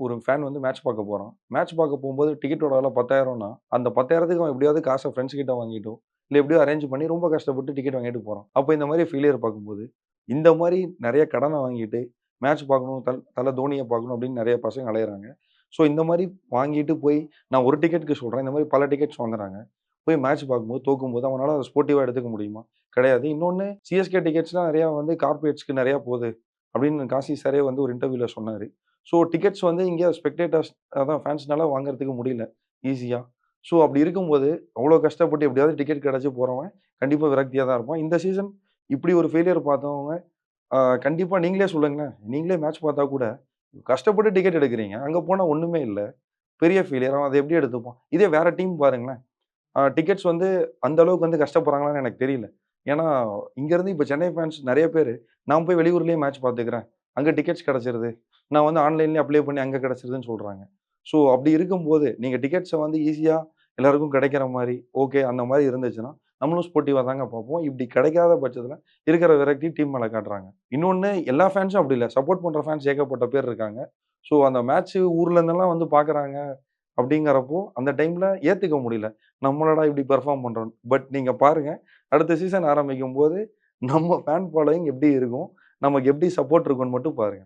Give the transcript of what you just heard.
ஒரு ஃபேன் வந்து மேட்ச் பார்க்க போறான். மேட்ச் பார்க்க போம்போது டிக்கெட்டோட விலை 10,000ன்னா, அந்த 10,000க்கு அவன் எப்படியாவது காச ஃப்ரெண்ட்ஸ் கிட்ட வாங்கிட்டோ, இல்ல எப்படியோ அரேஞ்ச் பண்ணி ரொம்ப கஷ்டப்பட்டு டிக்கெட் வாங்கிட்டு போறான். அப்ப இந்த மாரி ஃபெயிலியர் பார்க்கும்போது, இந்த மாரி நெறைய கடன வாங்கிட்டு, மேட்ச் பார்க்கணும், தல தோனிய பார்க்கணும் அப்படின்னு நெறைய பசங்க அலையறாங்க. ஸோ இந்த மாரி வாங்கிட்டு போய் நான் ஒரு டிக்கெட்க்கு சொல்றேன். இந்த மாரி பல டிக்கெட்ஸ் வாங்குறாங்க. போய் மேட்ச் பார்க்கும்போது தோக்கும்போது அவனால அத ஸ்போர்ட்டிவா எடுத்துக்க முடியுமா? கிடையாது. இன்னொன்னு சிஎஸ்கே டிக்கெட்ஸ்லாம் நெறையா வந்து கார்ப்பரேட்ஸ்க்கு நெறையா போது. அப்படின்னு காசி சாரே வந்து ஒரு இன்டர்வியூல சொன்னாரு. ஸோ டிக்கெட்ஸ் வந்து இங்க ஸ்பெக்டேட்டர்ஸ் அதான் ஃபேன்ஸ்னால வாங்குறதுக்கு முடியல ஈஸியா. ஸோ அப்படி இருக்கும்போது, அவ்வளோ கஷ்டப்பட்டு எப்படியாவது டிக்கெட் கிடைச்சு போறவன், கண்டிப்பா விரக்தியா தான் இருப்பான். இந்த சீசன் இப்படி ஒரு ஃபெயிலியர் பார்த்தவங்க, கண்டிப்பா நீங்களே சொல்லுங்களேன். நீங்களே மேட்ச் பார்த்தா கூட, கஷ்டப்பட்டு டிக்கெட் எடுக்குறீங்க. அங்க போனா ஒண்ணுமே இல்ல. பெரிய ஃபெயிலியர். அவன் அத எப்படி எடுத்துப்பான்? இதே வேற டீம் பாருங்களேன். டிக்கெட்ஸ் வந்து அந்த அளவுக்கு வந்து கஷ்டப்படுறாங்களான்னு எனக்கு தெரியல. ஏன்னா, இங்கருந்து இப்ப சென்னை ஃபேன்ஸ் நெறைய பேரு, நான் போய் வெளியூர்லயே மேட்ச் பார்த்துக்கிறேன். அங்க டிக்கெட்ஸ் கிடைச்சிருது. நான் வந்து ஆன்லைன்லயே அப்ளை பண்ணி அங்க கிடைச்சிருதுன்னு சொல்றாங்க. ஸோ அப்படி இருக்கும்போது, நீங்க டிக்கெட்ஸ வந்து ஈஸியா எல்லாருக்கும் கிடைக்கிற மாரி, ஓகே அந்த மாரி இருந்துச்சுன்னா, நம்மளும் ஸ்போர்ட்டிவா தாங்க பார்ப்போம். இப்படி கிடைக்காத பட்சத்தில, இருக்கிற விரக்தி டீம் மேல காட்டுறாங்க. இன்னொன்னு எல்லா ஃபேன்ஸும் அப்படி இல்ல. சப்போர்ட் பண்ற ஃபேன்ஸ் ஏகப்பட்ட பேர் இருக்காங்க. ஸோ அந்த மேட்ச் ஊர்ல இருந்தெல்லாம் வந்து பார்க்குறாங்க. அப்படிங்கிறப்போ, அந்த டைம்ல ஏத்துக்க முடியல. நம்மளடா இப்படி பெர்ஃபார்ம் பண்றோம்ன்னு. பட் நீங்க பாருங்க, அடுத்த சீசன் ஆரம்பிக்கும்போது, நம்ம ஃபேன் ஃபாலோயிங் எப்படி இருக்கும்? நமக்கு எப்படி சப்போர்ட் இருக்கும்னு மட்டும் பாருங்க.